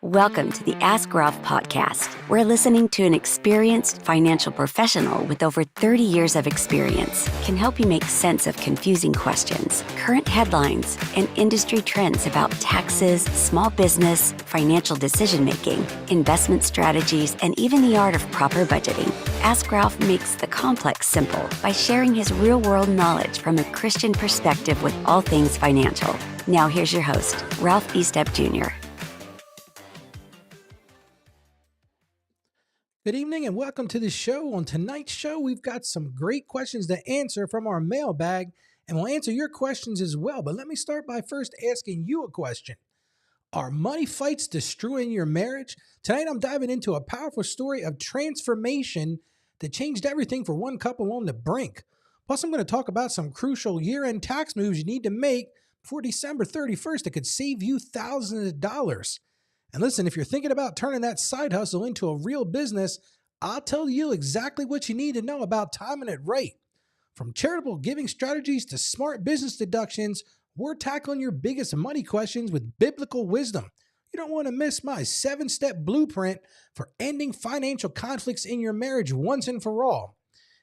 Welcome to the Ask Ralph podcast. We're listening to an experienced financial professional with over 30 years of experience can help you make sense of confusing questions, current headlines, and industry trends about taxes, small business, financial decision-making, investment strategies, and even the art of proper budgeting. Ask Ralph makes the complex simple by sharing his real-world knowledge from a Christian perspective with all things financial. Now here's your host, Ralph Estep Jr. Good evening and welcome to the show. On tonight's show, we've got some great questions to answer from our mailbag, and we'll answer your questions as well. But let me start by first asking you a question. Are money fights destroying your marriage? Tonight, I'm diving into a powerful story of transformation that changed everything for one couple on the brink. Plus, I'm going to talk about some crucial year-end tax moves you need to make before December 31st that could save you thousands of dollars. And listen, if you're thinking about turning that side hustle into a real business, I'll tell you exactly what you need to know about timing it right. From charitable giving strategies to smart business deductions, we're tackling your biggest money questions with biblical wisdom. You don't want to miss my 7-step blueprint for ending financial conflicts in your marriage once and for all.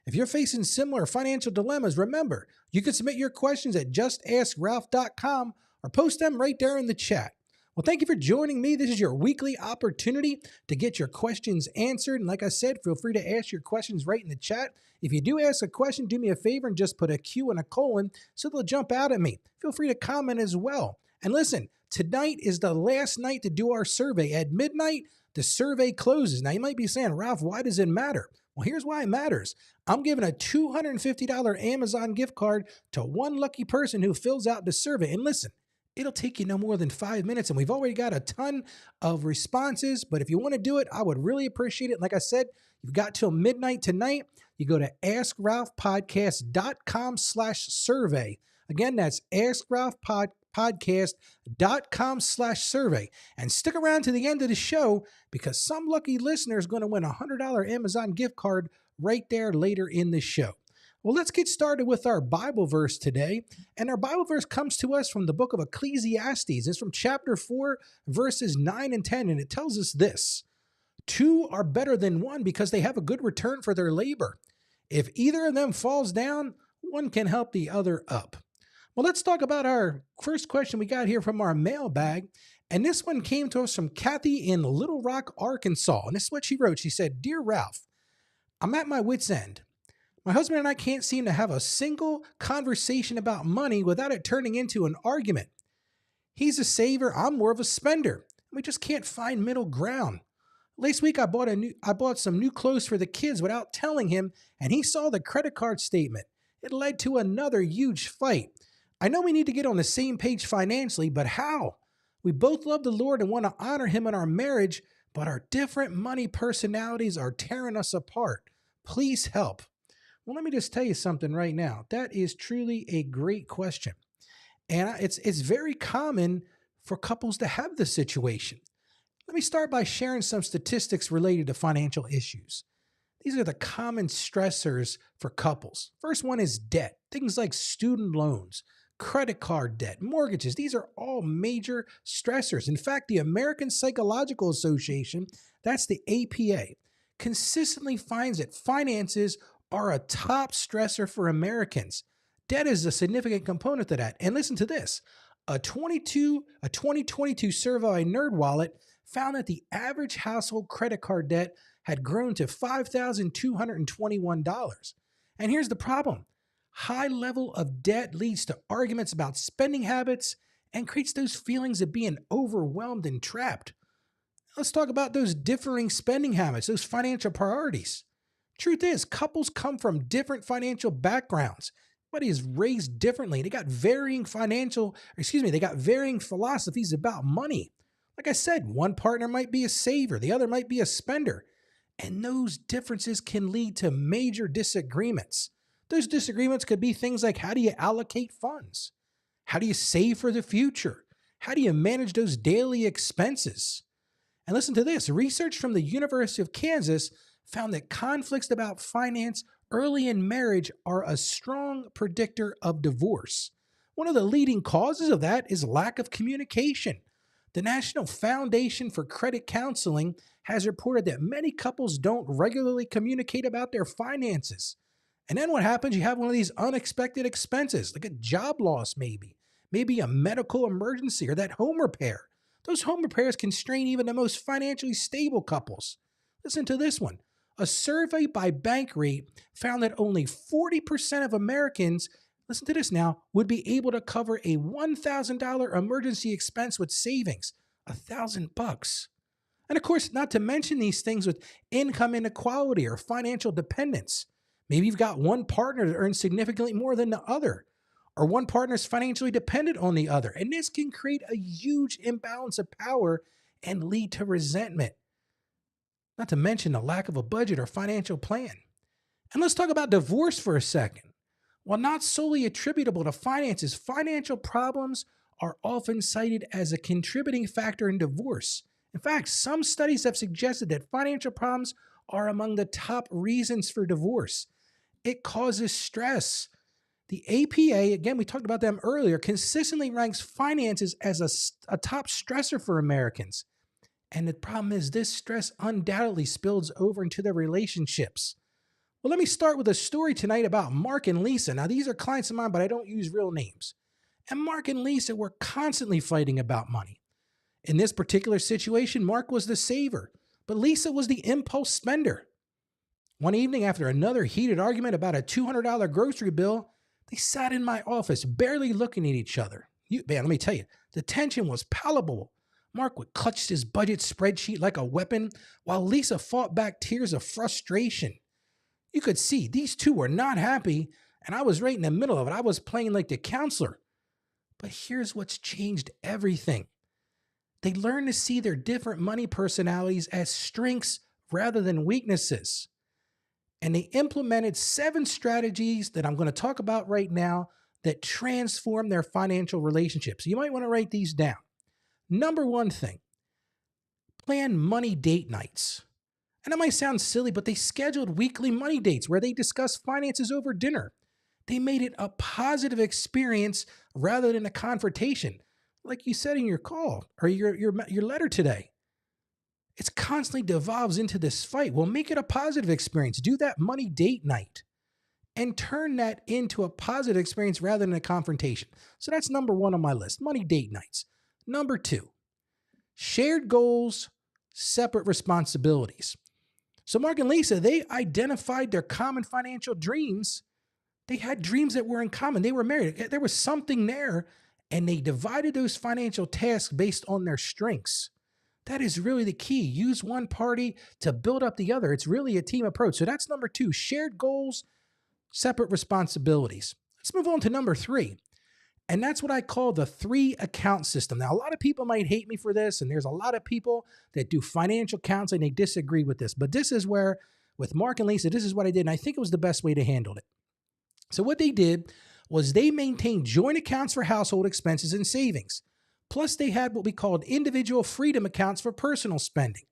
If you're facing similar financial dilemmas, remember, you can submit your questions at justaskralph.com or post them right there in the chat. Well, thank you for joining me. This is your weekly opportunity to get your questions answered. And like I said, feel free to ask your questions right in the chat. If you do ask a question, do me a favor and just put a Q and a colon so they'll jump out at me. Feel free to comment as well. And listen, tonight is the last night to do our survey. At midnight, the survey closes. Now, you might be saying, Ralph, why does it matter? Well, here's why it matters. I'm giving a $250 Amazon gift card to one lucky person who fills out the survey. And listen, it'll take you no more than 5 minutes, and we've already got a ton of responses. But if you want to do it, I would really appreciate it. Like I said, you've got till midnight tonight. You go to askralphpodcast.com/survey. Again, that's askralphpodcast.com/survey. And stick around to the end of the show because some lucky listener is going to win a $100 Amazon gift card right there later in the show. Well, let's get started with our Bible verse today. And our Bible verse comes to us from the book of Ecclesiastes. It's from chapter 4, verses 9 and 10. And it tells us this: two are better than one because they have a good return for their labor. If either of them falls down, one can help the other up. Well, let's talk about our first question we got here from our mailbag. And this one came to us from Kathy in Little Rock, Arkansas. And this is what she wrote. She said, "Dear Ralph, I'm at my wit's end. My husband and I can't seem to have a single conversation about money without it turning into an argument. He's a saver, I'm more of a spender. We just can't find middle ground. Last week I bought some new clothes for the kids without telling him, and he saw the credit card statement. It led to another huge fight. I know we need to get on the same page financially, but how? We both love the Lord and want to honor him in our marriage, but our different money personalities are tearing us apart. Please help." Well, let me just tell you something right now. That is truly a great question. And it's very common for couples to have this situation. Let me start by sharing some statistics related to financial issues. These are the common stressors for couples. First one is debt. Things like student loans, credit card debt, mortgages. These are all major stressors. In fact, the American Psychological Association, that's the APA, consistently finds that finances are a top stressor for Americans. Debt is a significant component to that. And listen to this. A 2022 survey by NerdWallet found that the average household credit card debt had grown to $5,221. And here's the problem. High level of debt leads to arguments about spending habits and creates those feelings of being overwhelmed and trapped. Let's talk about those differing spending habits, those financial priorities. Truth is, couples come from different financial backgrounds. Everybody is raised differently. They got varying philosophies about money. Like I said, one partner might be a saver, the other might be a spender. And those differences can lead to major disagreements. Those disagreements could be things like, how do you allocate funds? How do you save for the future? How do you manage those daily expenses? And listen to this. Research from the University of Kansas found that conflicts about finance early in marriage are a strong predictor of divorce. One of the leading causes of that is lack of communication. The National Foundation for Credit Counseling has reported that many couples don't regularly communicate about their finances. And then what happens? You have one of these unexpected expenses, like a job loss, maybe a medical emergency or that home repair. Those home repairs can strain even the most financially stable couples. Listen to this one. A survey by Bankrate found that only 40% of Americans, listen to this now, would be able to cover a $1,000 emergency expense with savings, $1,000. And of course, not to mention these things with income inequality or financial dependence. Maybe you've got one partner that earns significantly more than the other, or one partner is financially dependent on the other. And this can create a huge imbalance of power and lead to resentment. Not to mention the lack of a budget or financial plan. And let's talk about divorce for a second. While not solely attributable to finances, financial problems are often cited as a contributing factor in divorce. In fact, some studies have suggested that financial problems are among the top reasons for divorce. It causes stress. The APA, again, we talked about them earlier, consistently ranks finances as a top stressor for Americans. And the problem is this stress undoubtedly spills over into their relationships. Well, let me start with a story tonight about Mark and Lisa. Now, these are clients of mine, but I don't use real names. And Mark and Lisa were constantly fighting about money. In this particular situation, Mark was the saver, but Lisa was the impulse spender. One evening, after another heated argument about a $200 grocery bill, they sat in my office, barely looking at each other. Man, let me tell you, the tension was palpable. Mark would clutch his budget spreadsheet like a weapon, while Lisa fought back tears of frustration. You could see these two were not happy, and I was right in the middle of it. I was playing like the counselor. But here's what's changed everything. They learned to see their different money personalities as strengths rather than weaknesses. And they implemented 7 strategies that I'm going to talk about right now that transform their financial relationships. You might want to write these down. Number 1 thing, plan money date nights. And it might sound silly, but they scheduled weekly money dates where they discussed finances over dinner. They made it a positive experience rather than a confrontation, like you said in your call or your letter today. It's constantly devolves into this fight. Well, make it a positive experience. Do that money date night and turn that into a positive experience rather than a confrontation. So that's number 1 on my list, money date nights. Number 2, shared goals, separate responsibilities. So Mark and Lisa, they identified their common financial dreams. They had dreams that were in common. They were married. There was something there, and they divided those financial tasks based on their strengths. That is really the key. Use one party to build up the other. It's really a team approach. So that's number 2, shared goals, separate responsibilities. Let's move on to number 3. And that's what I call the 3 account system. Now, a lot of people might hate me for this, and there's a lot of people that do financial counseling. They disagree with this. But this is where, with Mark and Lisa, this is what I did, and I think it was the best way to handle it. So what they did was they maintained joint accounts for household expenses and savings. Plus, they had what we called individual freedom accounts for personal spending.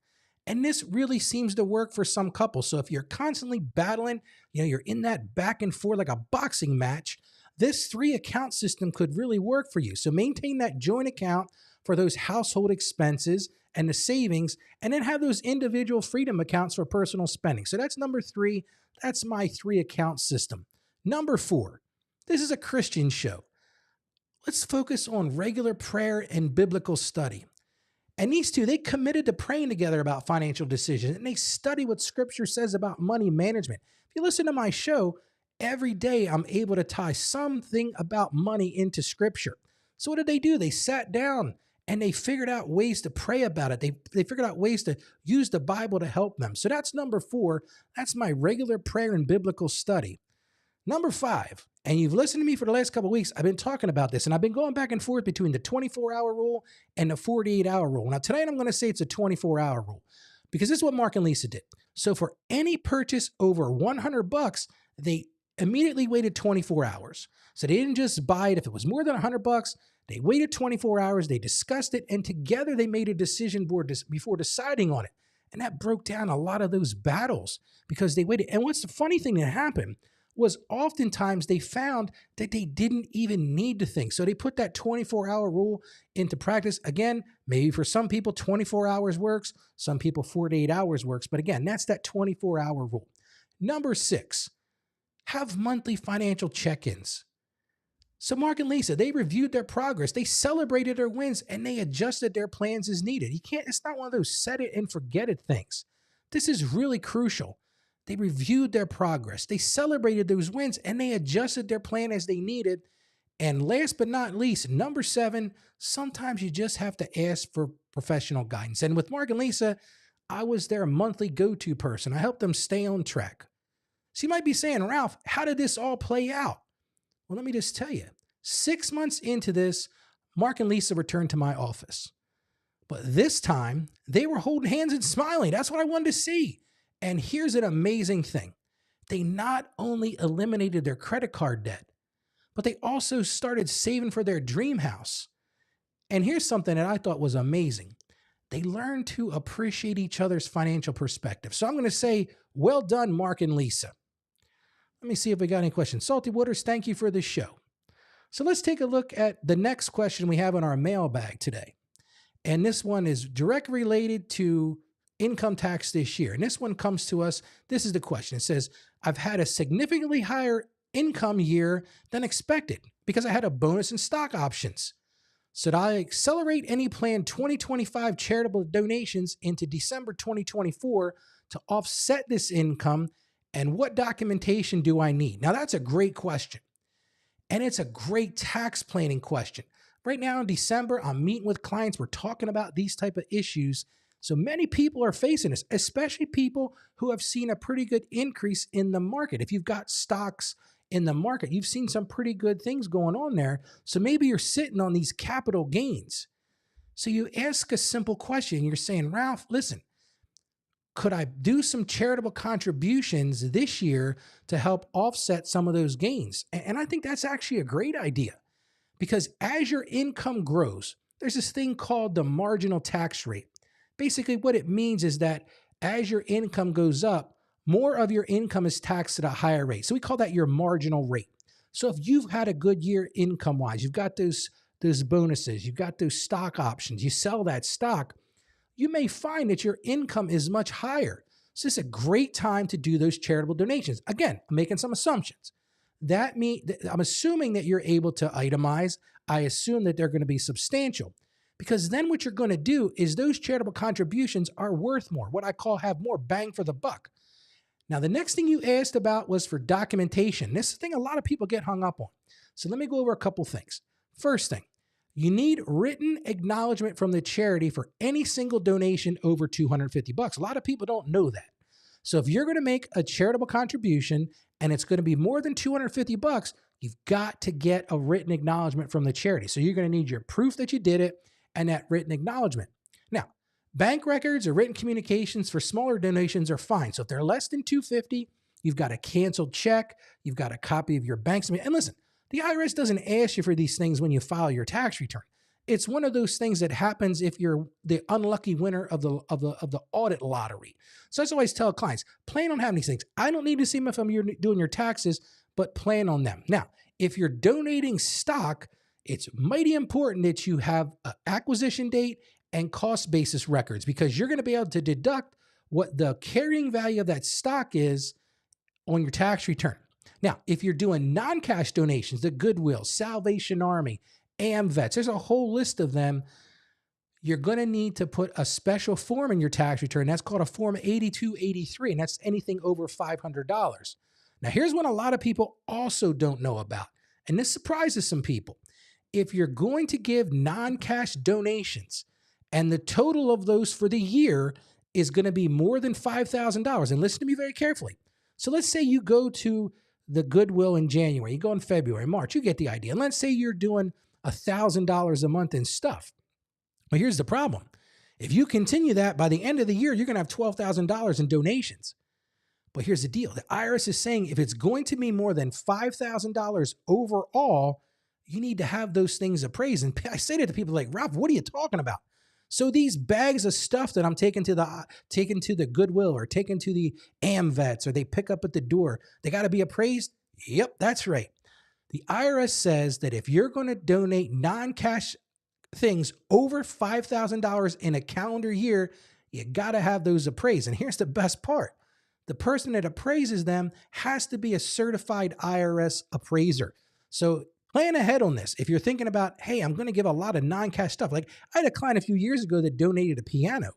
And this really seems to work for some couples. So if you're constantly battling, you're in that back and forth like a boxing match, this 3 account system could really work for you. So maintain that joint account for those household expenses and the savings, and then have those individual freedom accounts for personal spending. So that's number 3. That's my 3 account system. Number 4, this is a Christian show. Let's focus on regular prayer and biblical study. And these two, they committed to praying together about financial decisions, and they study what Scripture says about money management. If you listen to my show, every day I'm able to tie something about money into Scripture. So what did they do? They sat down and they figured out ways to pray about it. They figured out ways to use the Bible to help them. So that's number 4. That's my regular prayer and biblical study. Number 5, and you've listened to me for the last couple of weeks, I've been talking about this, and I've been going back and forth between the 24-hour rule and the 48-hour rule. Now, tonight I'm going to say it's a 24-hour rule because this is what Mark and Lisa did. So for any purchase over $100, they immediately waited 24 hours. So they didn't just buy it if it was more than $100. They waited 24 hours, they discussed it, and together they made a decision board before deciding on it. And that broke down a lot of those battles because they waited. And what's the funny thing that happened was oftentimes they found that they didn't even need to think. So they put that 24-hour rule into practice. Again, maybe for some people, 24 hours works. Some people, 48 hours works. But again, that's that 24-hour rule. Number 6, have monthly financial check-ins. So Mark and Lisa, they reviewed their progress, they celebrated their wins, and they adjusted their plans as needed. It's not one of those set it and forget it things. This is really crucial. They reviewed their progress, they celebrated those wins, and they adjusted their plan as they needed. And last but not least, number 7, sometimes you just have to ask for professional guidance. And with Mark and Lisa, I was their monthly go-to person. I helped them stay on track. So you might be saying, Ralph, how did this all play out? Well, let me just tell you, 6 months into this, Mark and Lisa returned to my office. But this time, they were holding hands and smiling. That's what I wanted to see. And here's an amazing thing. They not only eliminated their credit card debt, but they also started saving for their dream house. And here's something that I thought was amazing. They learned to appreciate each other's financial perspective. So I'm going to say, well done, Mark and Lisa. Let me see if we got any questions. Salty Waters, thank you for the show. So let's take a look at the next question we have in our mailbag today. And this one is directly related to income tax this year. And this one comes to us. This is the question. It says, I've had a significantly higher income year than expected because I had a bonus in stock options. Should I accelerate any planned 2025 charitable donations into December 2024 to offset this income? And what documentation do I need? Now, that's a great question. And it's a great tax planning question. Right now in December, I'm meeting with clients. We're talking about these type of issues. So many people are facing this, especially people who have seen a pretty good increase in the market. If you've got stocks in the market, you've seen some pretty good things going on there. So maybe you're sitting on these capital gains. So you ask a simple question. You're saying, Ralph, listen, could I do some charitable contributions this year to help offset some of those gains? And I think that's actually a great idea because as your income grows, there's this thing called the marginal tax rate. Basically, what it means is that as your income goes up, more of your income is taxed at a higher rate. So we call that your marginal rate. So if you've had a good year income-wise, you've got those bonuses, you've got those stock options, you sell that stock, you may find that your income is much higher. So it's a great time to do those charitable donations. Again, I'm making some assumptions. I'm assuming that you're able to itemize. I assume that they're going to be substantial because then what you're going to do is those charitable contributions are worth more, what I call have more bang for the buck. Now, the next thing you asked about was for documentation. This is the thing a lot of people get hung up on. So let me go over a couple things. First thing, you need written acknowledgement from the charity for any single donation over $250. A lot of people don't know that. So if you're going to make a charitable contribution and it's going to be more than $250, you've got to get a written acknowledgement from the charity. So you're going to need your proof that you did it and that written acknowledgement. Now, bank records or written communications for smaller donations are fine. So if they're less than $250, you've got a canceled check, you've got a copy of your bank statement. And listen, the IRS doesn't ask you for these things when you file your tax return. It's one of those things that happens if you're the unlucky winner of the audit lottery. So that's what I always tell clients, plan on having these things. I don't need to see them if I'm doing your taxes, but plan on them. Now, if you're donating stock, it's mighty important that you have an acquisition date and cost basis records because you're going to be able to deduct what the carrying value of that stock is on your tax return. Now, if you're doing non-cash donations, the Goodwill, Salvation Army, AmVets, there's a whole list of them. You're going to need to put a special form in your tax return. That's called a Form 8283, and that's anything over $500. Now, here's what a lot of people also don't know about, and this surprises some people. If you're going to give non-cash donations, and the total of those for the year is going to be more than $5,000, and listen to me very carefully. So let's say you go to the Goodwill in January, you go in February, March, you get the idea. And let's say you're doing $1,000 a month in stuff. Well, here's the problem. If you continue that, by the end of the year, you're going to have $12,000 in donations. But here's the deal. The IRS is saying if it's going to be more than $5,000 overall, you need to have those things appraised. And I say that to people like, Ralph, what are you talking about? So these bags of stuff that I'm taking to the Goodwill or taking to the AmVets or they pick up at the door, they got to be appraised. Yep, that's right. The IRS says that if you're going to donate non-cash things over $5,000 in a calendar year, you got to have those appraised. And here's the best part. The person that appraises them has to be a certified IRS appraiser. So plan ahead on this. If you're thinking about, hey, I'm going to give a lot of non-cash stuff. Like I had a client a few years ago that donated a piano.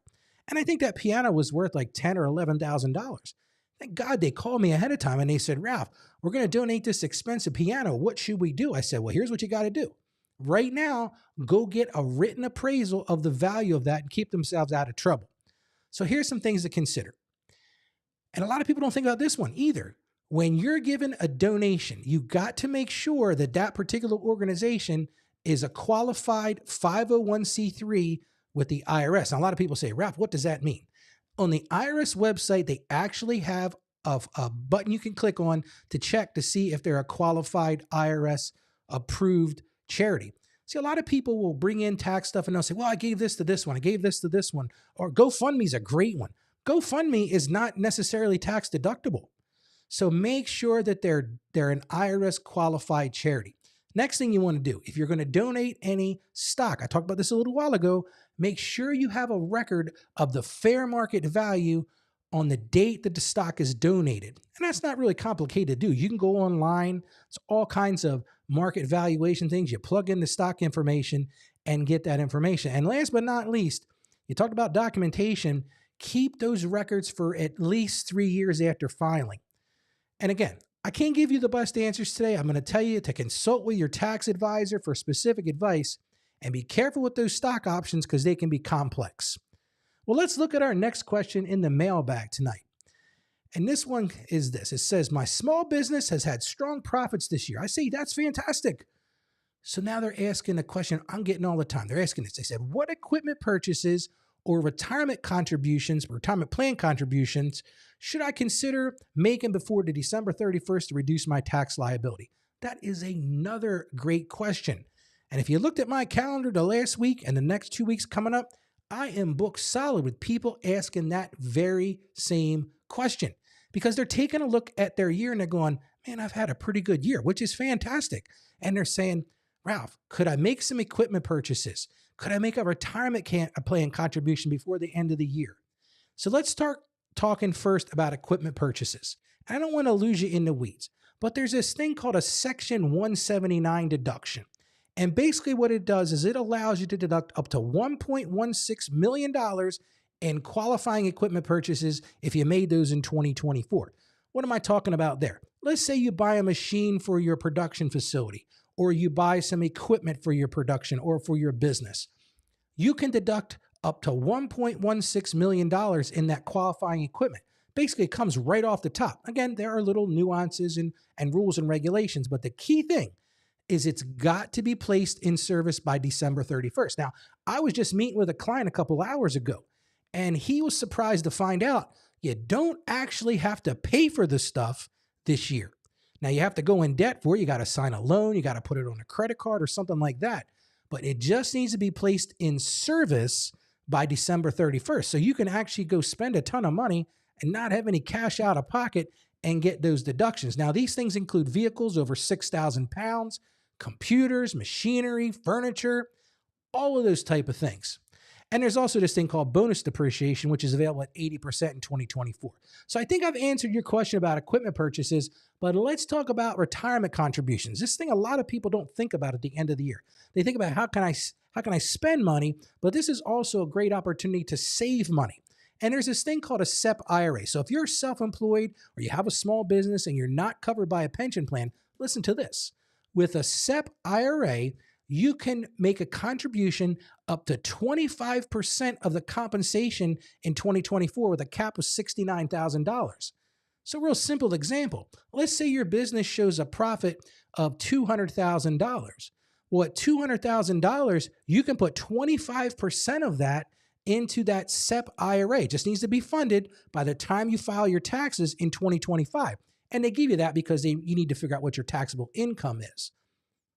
And I think that piano was worth like $10,000 or $11,000. Thank God they called me ahead of time and they said, Ralph, we're going to donate this expensive piano. What should we do? I said, well, here's what you got to do. Right now, go get a written appraisal of the value of that and keep themselves out of trouble. So here's some things to consider. And a lot of people don't think about this one either. When you're given a donation, you got to make sure that that particular organization is a qualified 501c3 with the IRS. Now, a lot of people say, Ralph, what does that mean? On the IRS website, they actually have a button you can click on to check to see if they're a qualified IRS approved charity. See, a lot of people will bring in tax stuff and they'll say, well, I gave this to this one. I gave this to this one. Or GoFundMe is a great one. GoFundMe is not necessarily tax deductible. So make sure that they're an IRS qualified charity. Next thing you want to do, if you're going to donate any stock, I talked about this a little while ago, make sure you have a record of the fair market value on the date that the stock is donated. And that's not really complicated to do. You can go online. It's all kinds of market valuation things. You plug in the stock information and get that information. And last but not least, you talked about documentation. Keep those records for at least 3 years after filing. And again, I can't give you the best answers today. I'm going to tell you to consult with your tax advisor for specific advice and be careful with those stock options because they can be complex. Well, let's look at our next question in the mailbag tonight. And this one is this. It says, my small business has had strong profits this year. I say, that's fantastic. So now they're asking a question I'm getting all the time. They're asking this. They said, what equipment purchases or retirement plan contributions should I consider making before the December 31st to reduce my tax liability? That is another great question. And if you looked at my calendar the last week and the next 2 weeks coming up, I am booked solid with people asking that very same question because they're taking a look at their year and they're going, man, I've had a pretty good year, which is fantastic. And they're saying, Ralph, could I make some equipment purchases? Could I make a retirement plan contribution before the end of the year? So let's start talking first about equipment purchases. I don't want to lose you in the weeds, but there's this thing called a Section 179 deduction. And basically what it does is it allows you to deduct up to $1.16 million in qualifying equipment purchases if you made those in 2024. What am I talking about there? Let's say you buy a machine for your production facility, or you buy some equipment for your production or for your business. You can deduct up to $1.16 million in that qualifying equipment. Basically, it comes right off the top. Again, there are little nuances and rules and regulations, but the key thing is it's got to be placed in service by December 31st. Now, I was just meeting with a client a couple hours ago, and he was surprised to find out you don't actually have to pay for the stuff this year. Now, you have to go in debt for it. You got to sign a loan. You got to put it on a credit card or something like that. But it just needs to be placed in service by December 31st. So you can actually go spend a ton of money and not have any cash out of pocket and get those deductions. Now, these things include vehicles over 6,000 pounds, computers, machinery, furniture, all of those type of things. And there's also this thing called bonus depreciation, which is available at 80% in 2024. So I think I've answered your question about equipment purchases, but let's talk about retirement contributions. This thing a lot of people don't think about at the end of the year. They think about how can I spend money, but this is also a great opportunity to save money. And there's this thing called a SEP IRA. So if you're self-employed or you have a small business and you're not covered by a pension plan, listen to this. With a SEP IRA, you can make a contribution up to 25% of the compensation in 2024 with a cap of $69,000. So real simple example. Let's say your business shows a profit of $200,000. Well, at $200,000, you can put 25% of that into that SEP IRA. It just needs to be funded by the time you file your taxes in 2025. And they give you that because you need to figure out what your taxable income is.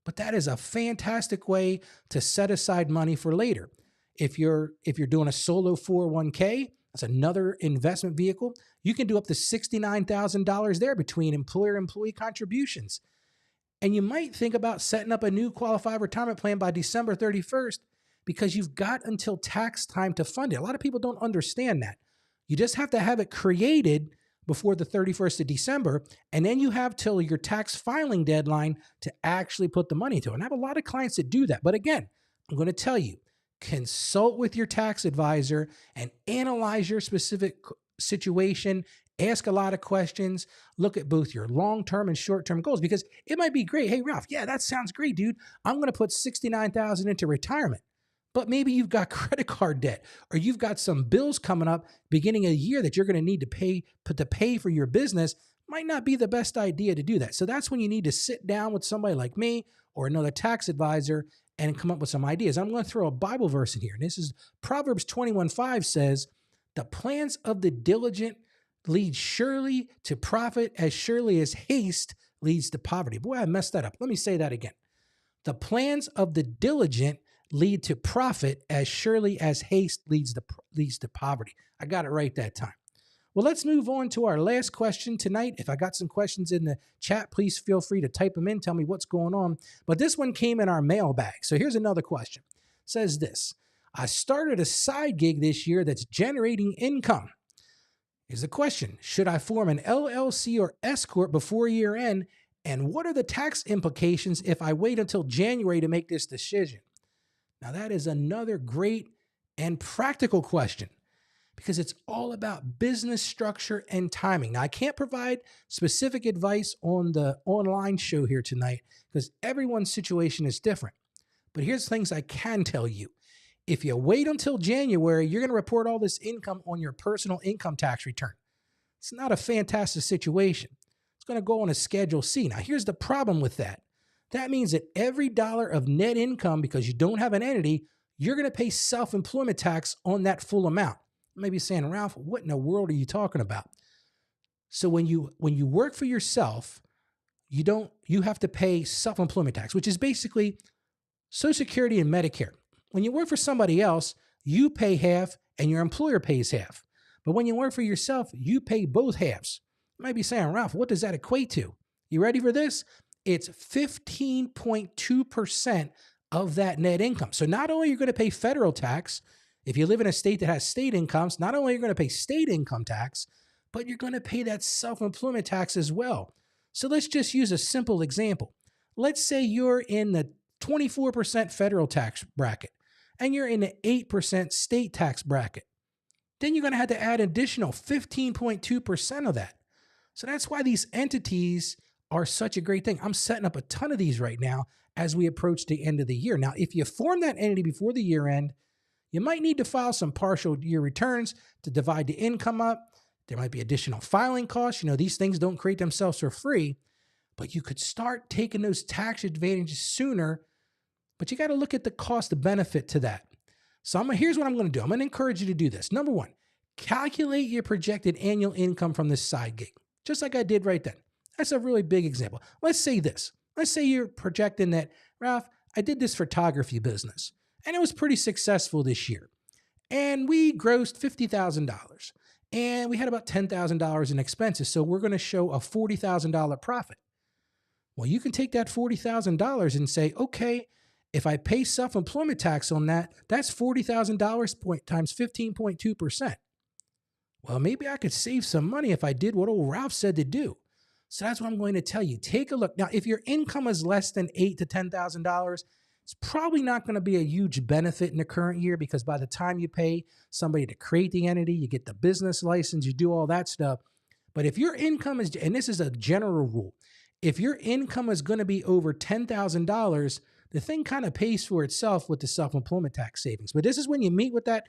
But that is a fantastic way to set aside money for later. If you're doing a solo 401k, That's another investment vehicle. You can do up to $69,000 there between employer-employee contributions. And you might think about setting up a new qualified retirement plan by December 31st because you've got until tax time to fund it. A lot of people don't understand that. You just have to have it created before the 31st of December, and then you have till your tax filing deadline to actually put the money to it. And I have a lot of clients that do that. But again, I'm going to tell you, consult with your tax advisor and analyze your specific situation. Ask a lot of questions. Look at both your long-term and short-term goals because it might be great. Hey, Ralph, yeah, that sounds great, dude. I'm going to put $69,000 into retirement. But maybe you've got credit card debt or you've got some bills coming up beginning of the year that you're going to need to pay for your business. Might not be the best idea to do that. So that's when you need to sit down with somebody like me or another tax advisor and come up with some ideas. I'm going to throw a Bible verse in here. And this is Proverbs 21:5 says, the plans of the diligent lead surely to profit as surely as haste leads to poverty. Boy, I messed that up. Let me say that again. The plans of the diligent lead to profit as surely as haste leads to poverty. I got it right that time. Well, let's move on to our last question tonight. If I got some questions in the chat, please feel free to type them in. Tell me what's going on. But this one came in our mailbag. So here's another question. It says this, I started a side gig this year that's generating income. Here's the question. Should I form an LLC or S Corp before year end? And what are the tax implications if I wait until January to make this decision? Now, that is another great and practical question because it's all about business structure and timing. Now, I can't provide specific advice on the online show here tonight because everyone's situation is different. But here's things I can tell you. If you wait until January, you're going to report all this income on your personal income tax return. It's not a fantastic situation. It's going to go on a Schedule C. Now, here's the problem with that. That means that every dollar of net income, because you don't have an entity, you're going to pay self-employment tax on that full amount. You may be saying, Ralph, what in the world are you talking about? So when you work for yourself, you have to pay self-employment tax, which is basically Social Security and Medicare. When you work for somebody else, you pay half and your employer pays half. But when you work for yourself, you pay both halves. You might be saying, Ralph, what does that equate to? You ready for this? It's 15.2% of that net income. So not only are you going to pay federal tax, if you live in a state that has state incomes, not only are you going to pay state income tax, but you're going to pay that self-employment tax as well. So let's just use a simple example. Let's say you're in the 24% federal tax bracket and you're in the 8% state tax bracket. Then you're going to have to add additional 15.2% of that. So that's why these entities are such a great thing. I'm setting up a ton of these right now as we approach the end of the year. Now, if you form that entity before the year end, you might need to file some partial year returns to divide the income up. There might be additional filing costs. These things don't create themselves for free, but you could start taking those tax advantages sooner, but you got to look at the cost benefit to that. So here's what I'm going to do. I'm going to encourage you to do this. Number one, calculate your projected annual income from this side gig, just like I did right then. That's a really big example. Let's say this. Let's say you're projecting that, Ralph, I did this photography business, and it was pretty successful this year. And we grossed $50,000, and we had about $10,000 in expenses, so we're going to show a $40,000 profit. Well, you can take that $40,000 and say, okay, if I pay self-employment tax on that, that's $40,000 times 15.2%. Well, maybe I could save some money if I did what old Ralph said to do. So that's what I'm going to tell you. Take a look. Now, if your income is less than $8,000 to $10,000, it's probably not going to be a huge benefit in the current year because by the time you pay somebody to create the entity, you get the business license, you do all that stuff. But if your income is, and this is a general rule, if your income is going to be over $10,000, the thing kind of pays for itself with the self-employment tax savings. But this is when you meet with that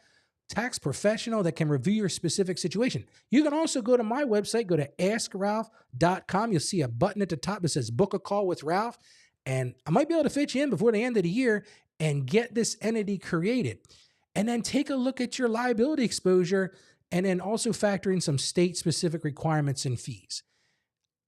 tax professional that can review your specific situation. You can also go to my website, go to askralph.com. You'll see a button at the top that says book a call with Ralph. And I might be able to fit you in before the end of the year and get this entity created. And then take a look at your liability exposure and then also factor in some state-specific requirements and fees.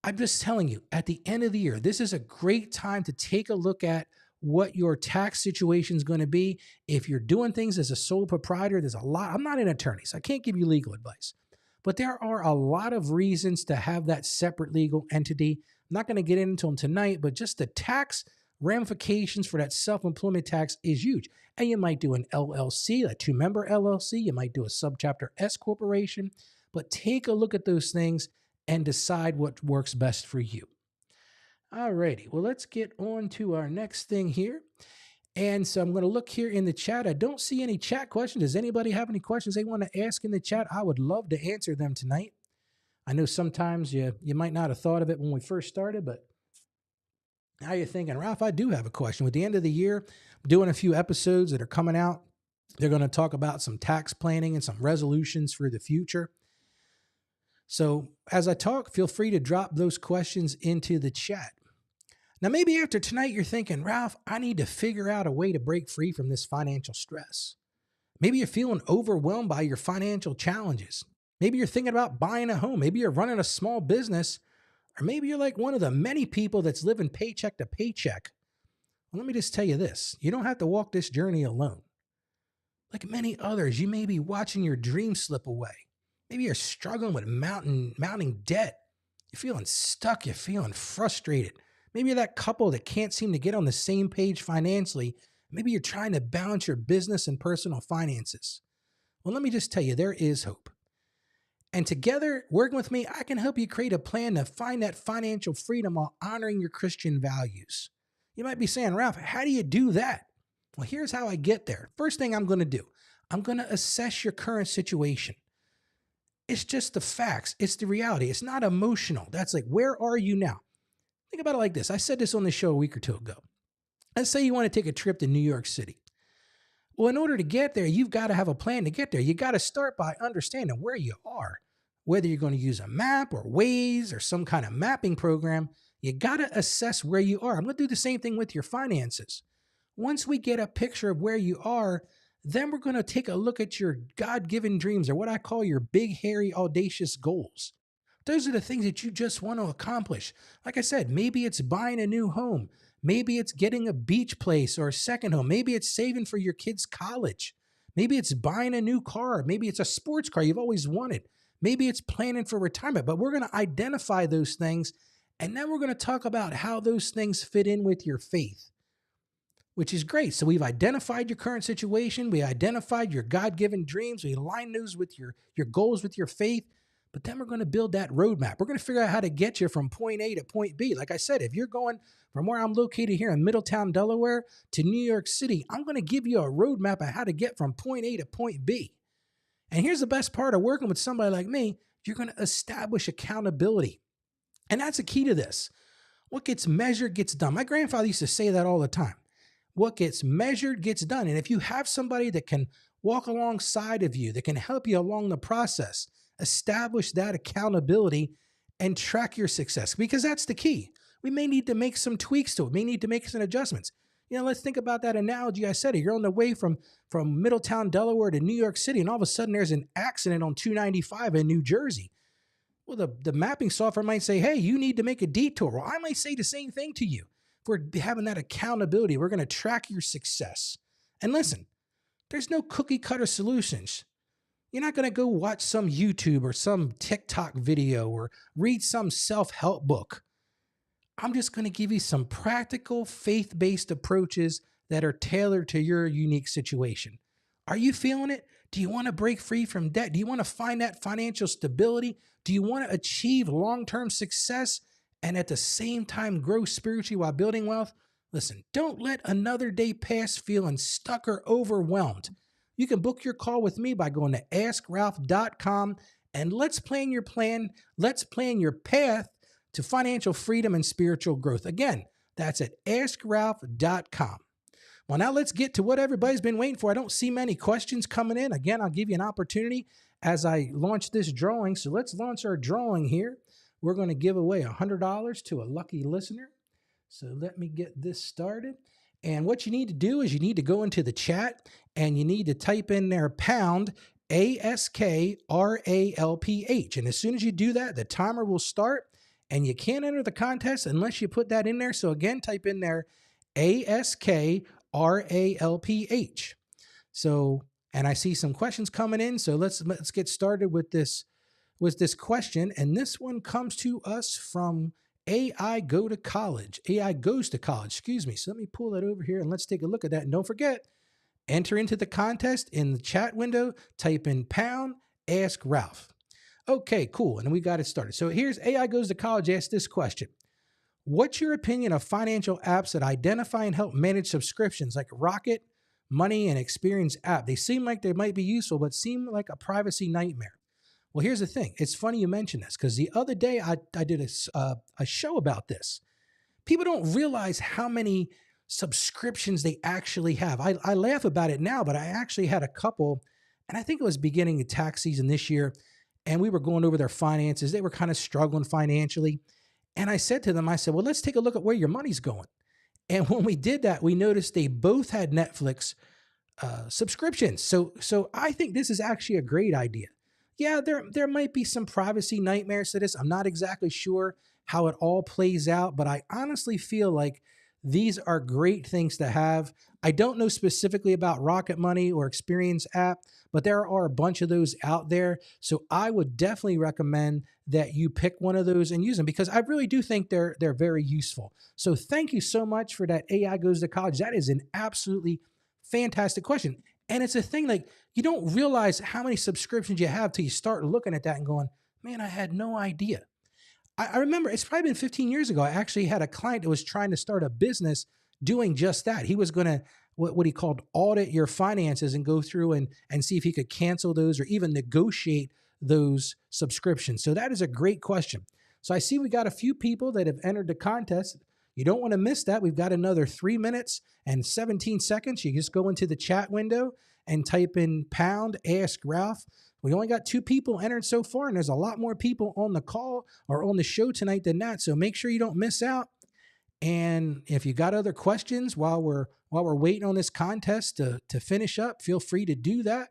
I'm just telling you, at the end of the year, this is a great time to take a look at what your tax situation is going to be. If you're doing things as a sole proprietor, there's a lot. I'm not an attorney, so I can't give you legal advice, but there are a lot of reasons to have that separate legal entity. I'm not going to get into them tonight, but just the tax ramifications for that self-employment tax is huge. And you might do an LLC, a two-member LLC. You might do a subchapter S corporation, but take a look at those things and decide what works best for you. All righty. Well, let's get on to our next thing here. And so I'm going to look here in the chat. I don't see any chat questions. Does anybody have any questions they want to ask in the chat? I would love to answer them tonight. I know sometimes you might not have thought of it when we first started, but now you're thinking, Ralph, I do have a question. With the end of the year, I'm doing a few episodes that are coming out. They're going to talk about some tax planning and some resolutions for the future. So as I talk, feel free to drop those questions into the chat. Now, maybe after tonight, you're thinking, Ralph, I need to figure out a way to break free from this financial stress. Maybe you're feeling overwhelmed by your financial challenges. Maybe you're thinking about buying a home. Maybe you're running a small business. Or maybe you're like one of the many people that's living paycheck to paycheck. Well, let me just tell you this. You don't have to walk this journey alone. Like many others, you may be watching your dreams slip away. Maybe you're struggling with mounting debt. You're feeling stuck. You're feeling frustrated. Maybe you're that couple that can't seem to get on the same page financially. Maybe you're trying to balance your business and personal finances. Well, let me just tell you, there is hope. And together, working with me, I can help you create a plan to find that financial freedom while honoring your Christian values. You might be saying, Ralph, how do you do that? Well, here's how I get there. First thing I'm going to do, I'm going to assess your current situation. It's just the facts. It's the reality. It's not emotional. That's like, where are you now? Think about it like this. I said this on the show a week or two ago. Let's say you want to take a trip to New York City. Well, in order to get there, you've got to have a plan to get there. You got to start by understanding where you are. Whether you're going to use a map or Waze or some kind of mapping program, you got to assess where you are. I'm going to do the same thing with your finances. Once we get a picture of where you are, then we're going to take a look at your God-given dreams, or what I call your big, hairy, audacious goals. Those are the things that you just want to accomplish. Like I said, maybe it's buying a new home. Maybe it's getting a beach place or a second home. Maybe it's saving for your kids' college. Maybe it's buying a new car. Maybe it's a sports car you've always wanted. Maybe it's planning for retirement. But we're going to identify those things, and then we're going to talk about how those things fit in with your faith, which is great. So we've identified your current situation. We identified your God-given dreams. We align those with your goals with your faith. But then we're going to build that roadmap. We're going to figure out how to get you from point A to point B. Like I said, if you're going from where I'm located here in Middletown, Delaware to New York City, I'm going to give you a roadmap of how to get from point A to point B. And here's the best part of working with somebody like me. You're going to establish accountability. And that's the key to this. What gets measured gets done. My grandfather used to say that all the time. What gets measured gets done. And if you have somebody that can walk alongside of you, that can help you along the process, establish that accountability and track your success, because that's the key. We may need to make some tweaks to it. We may need to make some adjustments. You know, let's think about that analogy I said. You're on the way from Middletown, Delaware to New York City, and all of a sudden there's an accident on 295 in New Jersey. Well, the mapping software might say, hey, you need to make a detour. Well, I might say the same thing to you. If we're having that accountability, we're going to track your success. And listen, there's no cookie cutter solutions. You're not going to go watch some YouTube or some TikTok video or read some self-help book. I'm just going to give you some practical faith-based approaches that are tailored to your unique situation. Are you feeling it? Do you want to break free from debt? Do you want to find that financial stability? Do you want to achieve long-term success and at the same time grow spiritually while building wealth? Listen, don't let another day pass feeling stuck or overwhelmed. You can book your call with me by going to askralph.com, and let's plan your plan. Let's plan your path to financial freedom and spiritual growth. Again, that's at askralph.com. Well, now let's get to what everybody's been waiting for. I don't see many questions coming in. Again, I'll give you an opportunity as I launch this drawing. So let's launch our drawing here. We're going to give away $100 to a lucky listener. So let me get this started. And what you need to do is you need to go into the chat and you need to type in there pound ASKRALPH. And as soon as you do that, the timer will start and you can't enter the contest unless you put that in there. So again, type in there ASKRALPH. So, and I see some questions coming in. So let's get started with this question. And this one comes to us from AI goes to college, excuse me. So let me pull that over here and let's take a look at that. And don't forget, enter into the contest in the chat window, type in pound, ask Ralph. Okay, cool. And we got it started. So here's AI goes to college. Ask this question. What's your opinion of financial apps that identify and help manage subscriptions like Rocket, Money, and Experience app? They seem like they might be useful, but seem like a privacy nightmare. Well, here's the thing. It's funny you mention this because the other day I did a show about this. People don't realize how many subscriptions they actually have. I laugh about it now, but I actually had a couple, and I think it was beginning of tax season this year, and we were going over their finances. They were kind of struggling financially. And I said to them, I said, well, let's take a look at where your money's going. And when we did that, we noticed they both had Netflix subscriptions. So I think this is actually a great idea. Yeah, there might be some privacy nightmares to this. I'm not exactly sure how it all plays out, but I honestly feel like these are great things to have. I don't know specifically about Rocket Money or Experience app, but there are a bunch of those out there. So I would definitely recommend that you pick one of those and use them because I really do think they're very useful. So thank you so much for that. AI goes to college. That is an absolutely fantastic question. And it's a thing like you don't realize how many subscriptions you have till you start looking at that and going, man, I had no idea. I remember it's probably been 15 years ago. I actually had a client that was trying to start a business doing just that. He was going to, what he called audit your finances and go through and see if he could cancel those or even negotiate those subscriptions. So that is a great question. So I see we got a few people that have entered the contest. You don't want to miss that. We've got another 3 minutes and 17 seconds. You just go into the chat window and type in pound, ask Ralph. We only got 2 people entered so far, and there's a lot more people on the call or on the show tonight than that. So make sure you don't miss out. And if you got other questions while we're waiting on this contest to finish up, feel free to do that.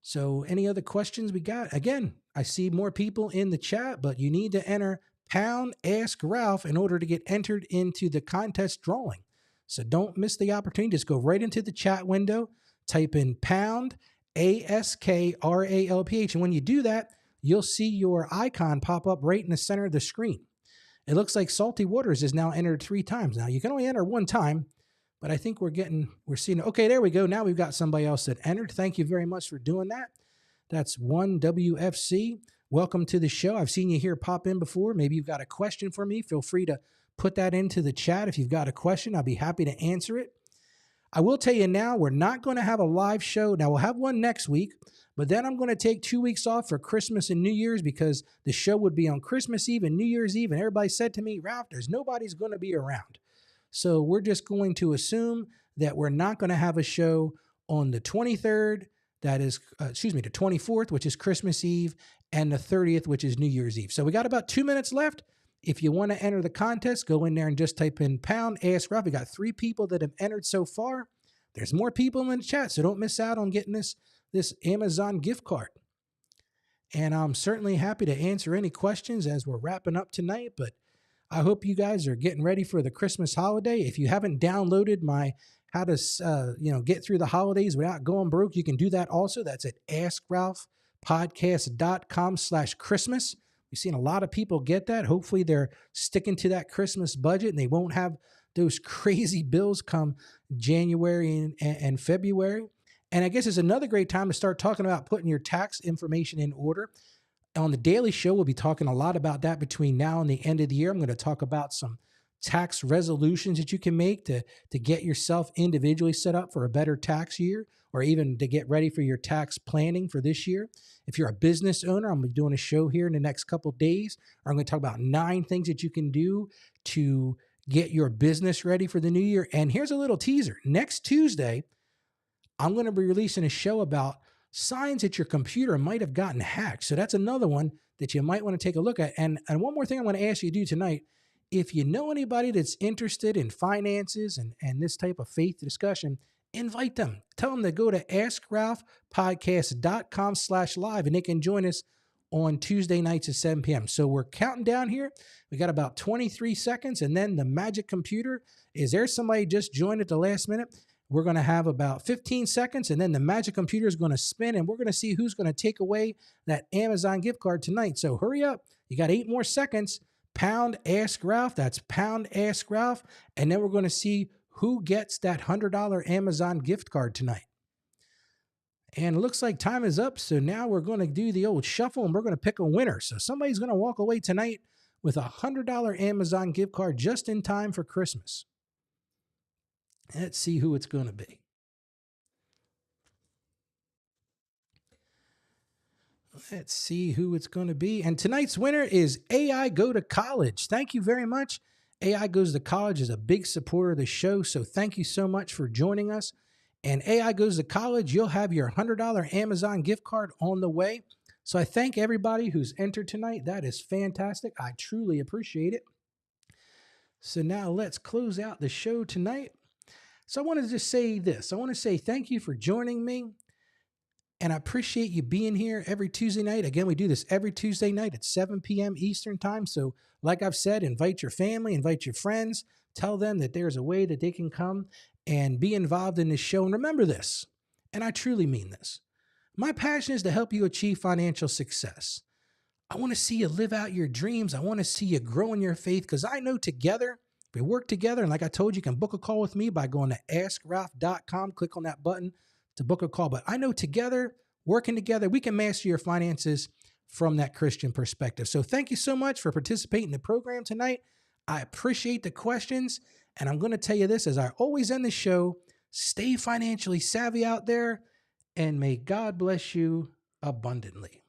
So any other questions we got? Again, I see more people in the chat, but you need to enter pound, ask Ralph in order to get entered into the contest drawing. So don't miss the opportunity. Just go right into the chat window, type in pound, ASKRALPH. And when you do that, you'll see your icon pop up right in the center of the screen. It looks like Salty Waters is now entered 3 times. Now, you can only enter 1 time, but I think we're seeing, okay, there we go. Now we've got somebody else that entered. Thank you very much for doing that. That's 1WFC. Welcome to the show. I've seen you here pop in before. Maybe you've got a question for me. Feel free to put that into the chat. If you've got a question, I'll be happy to answer it. I will tell you now, we're not going to have a live show. Now, we'll have one next week, but then I'm going to take 2 weeks off for Christmas and New Year's because the show would be on Christmas Eve and New Year's Eve. And everybody said to me, Ralph, nobody's going to be around. So we're just going to assume that we're not going to have a show on the 23rd, the 24th, which is Christmas Eve, and the 30th, which is New Year's Eve. So we got about 2 minutes left. If you want to enter the contest, go in there and just type in pound, ask Ralph. We got 3 people that have entered so far. There's more people in the chat, so don't miss out on getting this Amazon gift card. And I'm certainly happy to answer any questions as we're wrapping up tonight, but I hope you guys are getting ready for the Christmas holiday. If you haven't downloaded my how to get through the holidays without going broke, you can do that also. That's at askralphpodcast.com/Christmas. We've seen a lot of people get that. Hopefully they're sticking to that Christmas budget and they won't have those crazy bills come January and February. And I guess it's another great time to start talking about putting your tax information in order. On the daily show, we'll be talking a lot about that between now and the end of the year. I'm going to talk about some tax resolutions that you can make to get yourself individually set up for a better tax year, or even to get ready for your tax planning for this year. If you're a business owner, I'm going to be doing a show here in the next couple of days. I'm going to talk about 9 things that you can do to get your business ready for the new year. And here's a little teaser. Next Tuesday, I'm going to be releasing a show about signs that your computer might have gotten hacked. So that's another one that you might want to take a look at. And one more thing I want to ask you to do tonight. If you know anybody that's interested in finances and this type of faith discussion, invite them. Tell them to go to askralphpodcast.com/live and they can join us on Tuesday nights at 7 p.m. So we're counting down here. We got about 23 seconds, and then the magic computer is there. Somebody just joined at the last minute. We're going to have about 15 seconds, and then the magic computer is going to spin, and we're going to see who's going to take away that Amazon gift card tonight. So hurry up. You got 8 more seconds. Pound Ask Ralph. That's pound Ask Ralph. And then we're going to see who gets that $100 Amazon gift card tonight. And it looks like time is up. So now we're going to do the old shuffle, and we're going to pick a winner. So somebody's going to walk away tonight with a $100 Amazon gift card just in time for Christmas. Let's see who it's going to be. Let's see who it's going to be. And tonight's winner is AI Go to College. Thank you very much. AI Goes to College is a big supporter of the show, so thank you so much for joining us. And AI Goes to College, you'll have your $100 Amazon gift card on the way. So I thank everybody who's entered tonight. That is fantastic. I truly appreciate it. So now let's close out the show tonight. So I want to just say this. I want to say thank you for joining me. And I appreciate you being here every Tuesday night. Again, we do this every Tuesday night at 7 p.m. Eastern time. So like I've said, invite your family, invite your friends, tell them that there's a way that they can come and be involved in this show. And remember this, and I truly mean this. My passion is to help you achieve financial success. I want to see you live out your dreams. I want to see you grow in your faith, because I know together, if we work together, and like I told you, you can book a call with me by going to AskRalph.com, click on that button to book a call. But I know together, working together, we can master your finances from that Christian perspective. So thank you so much for participating in the program tonight. I appreciate the questions. And I'm going to tell you this, as I always end the show, stay financially savvy out there, and may God bless you abundantly.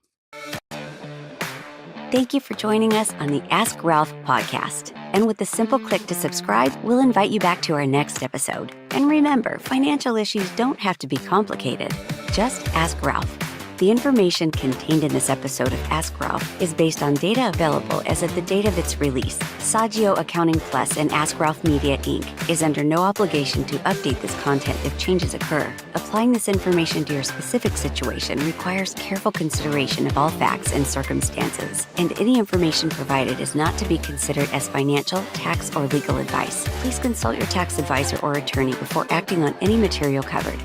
Thank you for joining us on the Ask Ralph podcast. And with a simple click to subscribe, we'll invite you back to our next episode. And remember, financial issues don't have to be complicated. Just ask Ralph. The information contained in this episode of Ask Ralph is based on data available as of the date of its release. Saggio Accounting Plus and Ask Ralph Media, Inc. is under no obligation to update this content if changes occur. Applying this information to your specific situation requires careful consideration of all facts and circumstances, and any information provided is not to be considered as financial, tax, or legal advice. Please consult your tax advisor or attorney before acting on any material covered.